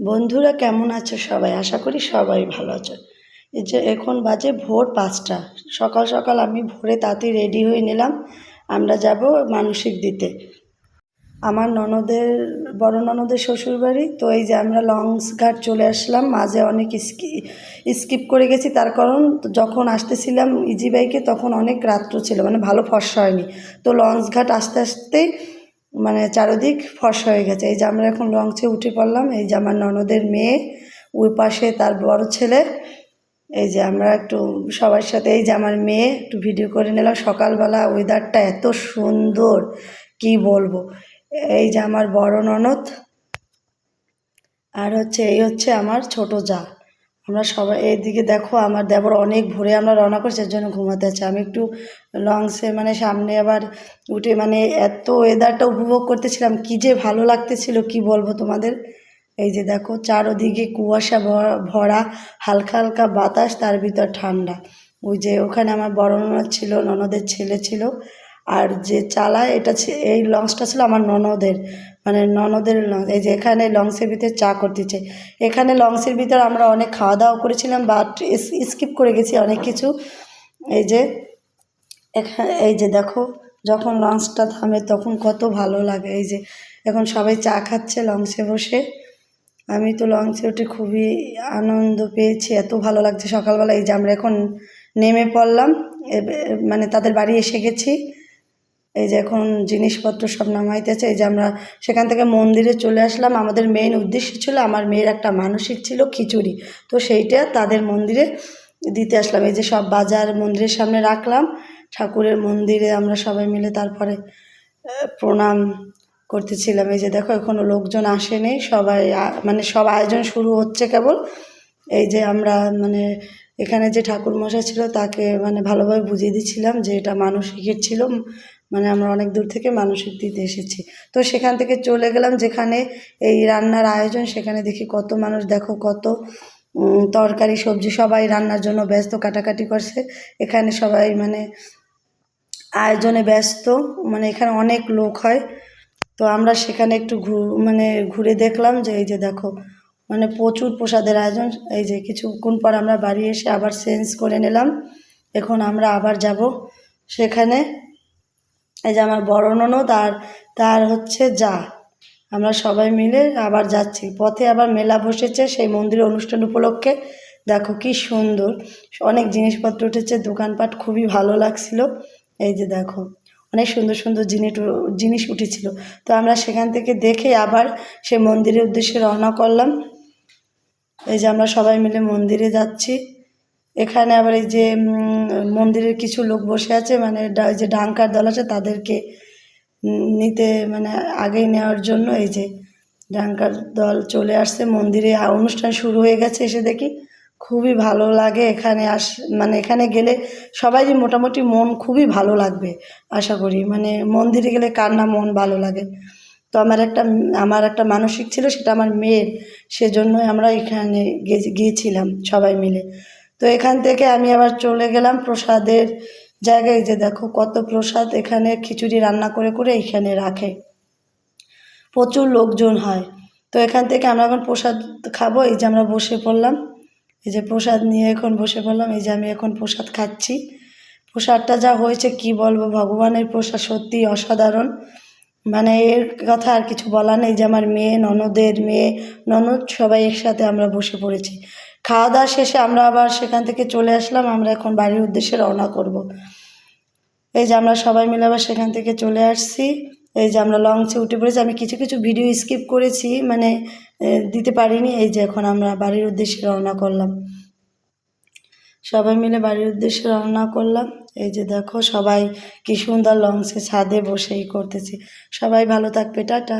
বন্ধুরা কেমন আছো সবাই? আশা করি সবাই ভালো আছো। এই যে এখন বাজে ভোর ৫টা। সকাল সকাল আমি ভোরে তাড়াতাড়ি রেডি হয়ে নিলাম। আমরা যাব মানসিক দিতে। আমার ননদের বড় ননদের শ্বশুরবাড়ি। তো এই যে আমরা লঞ্চ ঘাট চলে আসলাম। মাঝে অনেক স্কিপ করে গেছি, তার কারণ যখন আসতেছিলাম ইজি বাইকে তখন অনেক রাত্র ছিল, মানে ভালো ফর্সা হয়নি। তো লঞ্চ ঘাট আস্তে আস্তেই মানে চারিদিক ফর্সা হয়ে গেছে। এই যে আমরা এখন লঞ্চে উঠে পড়লাম। এই যে আমার ননদের মেয়ে, ওই পাশে তার বড় ছেলে। এই যে আমরা একটু সবার সাথে, এই যে আমার মেয়ে একটু ভিডিও করে নিলাম। সকালবেলা ওয়েদারটা এত সুন্দর, কি বলবো। এই যে আমার বড় ননদ, আর হচ্ছে এই হচ্ছে আমার ছোট জা। আমরা সবাই এইদিকে দেখো, আমার দেবর অনেক ভোরে আমরা রওনা করছি, এর জন্য ঘুমাতে আছে। আমি একটু লঞ্চে মানে সামনে আবার উঠে মানে এত ওয়েদারটা উপভোগ করতেছিলাম, কি যে ভালো লাগতেছিল কি বলবো তোমাদের। এই যে দেখো চারোদিকে কুয়াশা ভরা, হালকা হালকা বাতাস, তার ভিতর ঠান্ডা। ওই যে ওখানে আমার বড় ননদ ছিল, ননদের ছেলে ছিল, আর যে চালায় এটা এই লঞ্চটা ছিল আমার ননদের, মানে ননদের লঞ্চ। এই যে এখানে লঞ্চের ভিতরে চা করতেছে। এখানে লঞ্চের ভিতর আমরা অনেক খাওয়া দাওয়া করেছিলাম, বাট স্কিপ করে গেছি অনেক কিছু। এই যে এই যে দেখো, যখন লঞ্চটা থামে তখন কত ভালো লাগে। এই যে এখন সবাই চা খাচ্ছে লঞ্চে বসে। আমি তো লঞ্চে উঠে খুবই আনন্দ পেয়েছি, এত ভালো লাগছে সকালবেলা। এই যে আমরা এখন নেমে পড়লাম, মানে তাদের বাড়ি এসে গেছি। এই যে এখন জিনিসপত্র সব নামাইতেছে। এই যে আমরা সেখান থেকে মন্দিরে চলে আসলাম। আমাদের মেইন উদ্দেশ্য ছিল, আমার মেয়ের একটা মানসিক ছিল খিচুড়ি, তো সেইটা তাদের মন্দিরে দিতে আসলাম। এই যে সব বাজার মন্দিরের সামনে রাখলাম, ঠাকুরের মন্দিরে আমরা সবাই মিলে তারপরে প্রণাম করতেছিলাম। এই যে দেখো এখনও লোকজন আসেনি, সবাই মানে সব আয়োজন শুরু হচ্ছে কেবল। এই যে আমরা মানে এখানে যে ঠাকুর মশাই ছিল তাকে মানে ভালোভাবে বুঝিয়ে দিচ্ছিলাম যে এটা মানসিকের ছিল, মানে আমরা অনেক দূর থেকে মানসিক দিতে এসেছি। তো সেখান থেকে চলে গেলাম যেখানে এই রান্নার আয়োজন, সেখানে দেখি কত মানুষ, দেখো কত তরকারি সবজি, সবাই রান্নার জন্য ব্যস্ত, কাটাকাটি করছে। এখানে সবাই মানে আয়োজনে ব্যস্ত, মানে এখানে অনেক লোক হয়। তো আমরা সেখানে একটু মানে ঘুরে দেখলাম যে এই যে দেখো মানে প্রচুর প্রসাদের আয়োজন। এই যে কিছুক্ষণ পর আমরা বাড়ি এসে আবার চেঞ্জ করে নিলাম। এখন আমরা আবার যাব সেখানে। এই যে আমার বড় ননদ আর তার হচ্ছে যা, আমরা সবাই মিলে আবার যাচ্ছি। পথে আবার মেলা বসেছে সেই মন্দিরের অনুষ্ঠান উপলক্ষে। দেখো কি সুন্দর, অনেক জিনিসপত্র উঠেছে, দোকানপাট খুবই ভালো লাগছিল। এই যে দেখো অনেক সুন্দর সুন্দর জিনিস উঠেছিল। তো আমরা সেখান থেকে দেখে আবার সে মন্দিরের উদ্দেশ্যে রওনা করলাম। এই যে আমরা সবাই মিলে মন্দিরে যাচ্ছি। এখানে আবার এই যে মন্দিরের কিছু লোক বসে আছে, মানে এই যে ডাঙ্কার দল আছে তাদেরকে নিতে, মানে আগেই নেওয়ার জন্য। এই যে ডাঙ্কার দল চলে আসছে, মন্দিরে অনুষ্ঠান শুরু হয়ে গেছে। এসে দেখি খুবই ভালো লাগে এখানে মানে এখানে গেলে সবারই মোটামুটি মন খুবই ভালো লাগবে আশা করি। মানে মন্দিরে গেলে কার না মন ভালো লাগে। তো আমার একটা মানসিক ছিল, সেটা আমার মেয়ের, সেজন্যই আমরা এখানে গিয়েছিলাম সবাই মিলে। তো এখান থেকে আমি আবার চলে গেলাম প্রসাদের জায়গায়। যে দেখো কত প্রসাদ, এখানে খিচুড়ি রান্না করে করে এখানে রাখে, প্রচুর লোকজন হয়। তো এখান থেকে আমরা এখন প্রসাদ খাবো। এই যে আমরা বসে পড়লাম, এই যে প্রসাদ নিয়ে এখন বসে পড়লাম। এই যে আমি এখন প্রসাদ খাচ্ছি। প্রসাদটা যা হয়েছে কি বলবো, ভগবানের প্রসাদ সত্যিই অসাধারণ, মানে এর কথা আর কিছু বলার নেই। যে আমার মেয়ে, ননদের মেয়ে, ননদ সবাই একসাথে আমরা বসে পড়েছি। খাওয়া দাওয়া শেষে আমরা আবার সেখান থেকে চলে আসলাম। আমরা এখন বাড়ির উদ্দেশ্যে রওনা করব। এই যে আমরা সবাই মিলে আবার সেখান থেকে চলে আসছি। এই যে আমরা লঞ্চে উঠে পড়েছি। আমি কিছু কিছু ভিডিও স্কিপ করেছি, মানে দিতে পারিনি। এই যে এখন আমরা বাড়ির উদ্দেশ্যে রওনা করলাম, সবাই মিলে বাড়ির উদ্দেশ্যে রওনা করলাম। এই যে দেখো সবাই কি সুন্দর লঞ্চে ছাদে বসেই করতেছি। সবাই ভালো থাকবে, টাটা।